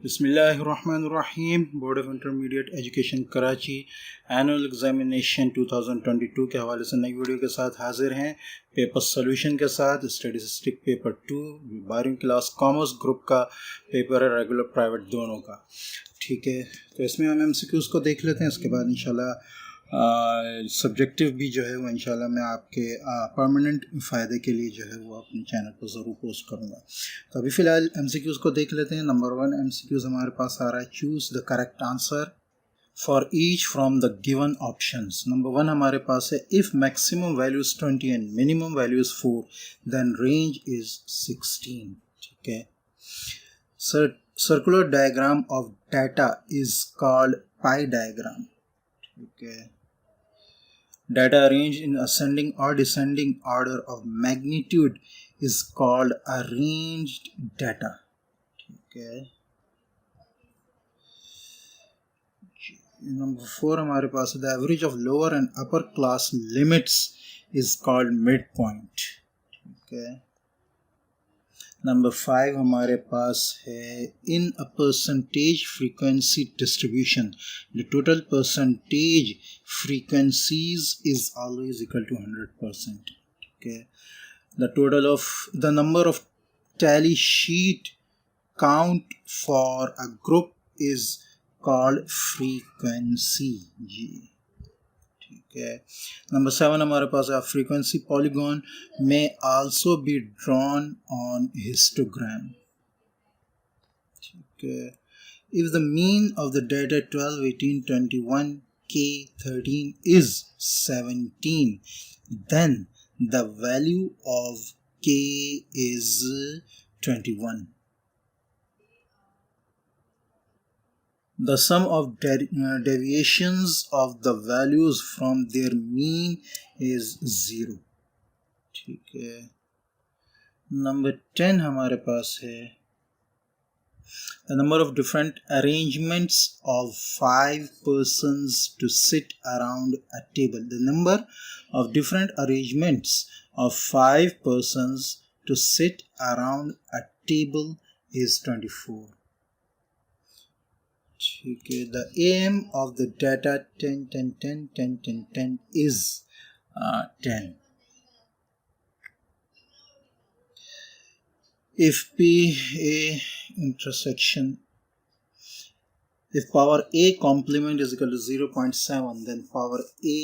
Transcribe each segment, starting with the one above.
बिस्मिल्लाहिर्रहमानिर्रहीम। Board of intermediate education Karachi annual examination 2022 के हवाले से नई वीडियो के साथ हाजिर हैं। पेपर सोल्यूशन के साथ स्टैटिस्टिक पेपर 2 12वीं क्लास कॉमर्स ग्रुप का पेपर है, रेगुलर प्राइवेट दोनों का। ठीक है, तो इसमें हम एमसीक्यूज़ को देख लेते हैं। इसके बाद इंशाल्लाह सब्जेक्टिव भी जो है वो इंशाल्लाह मैं आपके परमानेंट फ़ायदे के लिए जो है वो अपने चैनल पर ज़रूर पोस्ट करूँगा। तो अभी फ़िलहाल एमसीक्यूज़ को देख लेते हैं। नंबर 1 एमसीक्यूज़ हमारे पास आ रहा है, choose the correct answer for each from the given options. Number 1 हमारे पास है, if maximum value is 20 and minimum value is 4 then range is 16। ठीक है। Circular diagram of data is called pie diagram. ठीक है। Data arranged in ascending or descending order of magnitude is called arranged data. ठीक है। Number 4 हमारे पास है, the average of lower and upper class limits is called midpoint. ठीक है। Number 5 हमारे पास है, in a percentage frequency distribution the total percentage frequencies is always equal to 100%. Okay, the number of tally sheet count for a group is called frequency. ठीक है। Number 7 हमारे पास है, फ्रीक्वेंसी पॉलीगॉन में also be drawn on histogram. ठीक है। If the mean of the data 12, 18, 21, K, 13 is 17, then the value of K is 21. The sum of deviations of the values from their mean is 0. ठीक है। Number 10 हमारे पास है, the number of different arrangements of 5 persons to sit around a table. The number of different arrangements of 5 persons to sit around a table is 24. ठीक है। The aim of the data 10, 10, 10, 10, 10, 10 is 10. If P A intersection, if power A complement is equal to 0.7, then power A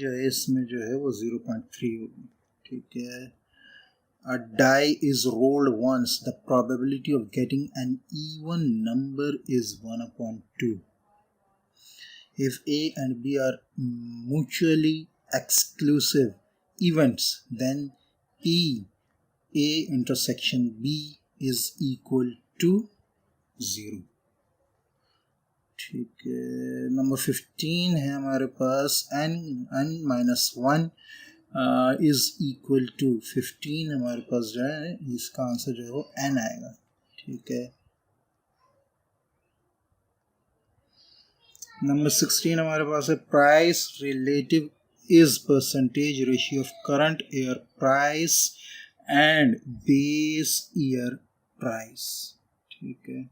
जो है इसमें जो है वो 0.3 होगी। ठीक है। A die is rolled once. The probability of getting an even number is 1/2. If A and B are mutually exclusive events, then P A intersection B is equal to 0. ठीक है। नंबर 15 है हमारे पास, n minus 1 is equal to 15। हमारे पास जो है इसका answer जो है वो n आएगा। ठीक है। नंबर 16 हमारे पास है, price relative is percentage ratio of current year price and base year price. ठीक है।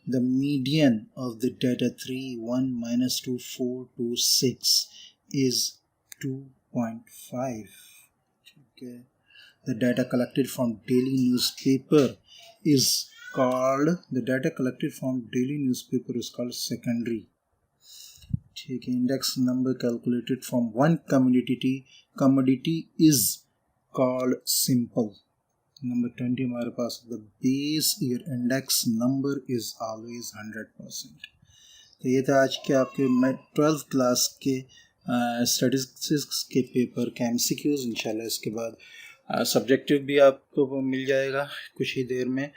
The median of the data 3, 1, -2, 4, 2, 6 is 2.5. ठीक है। The data collected from daily newspaper is called secondary. ठीक है। Index number calculated from one commodity is called simple. Number 20 हमारे पास, the base year index number is always 100%. तो ये था आज के आपके 12th क्लास के स्टैटिस्टिक्स के पेपर के एमसीक्यूज़। इंशाल्लाह इसके बाद सब्जेक्टिव भी आपको मिल जाएगा कुछ ही देर में।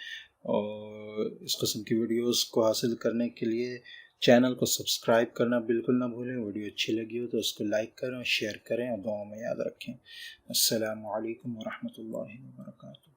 और इस किस्म की वीडियोस को हासिल करने के लिए चैनल को सब्सक्राइब करना बिल्कुल ना भूलें। वीडियो अच्छी लगी हो तो उसको लाइक करें और शेयर करें और दुआ में याद रखें। अस्सलामु अलैकुम व रहमतुल्लाहि व बरकातुहू।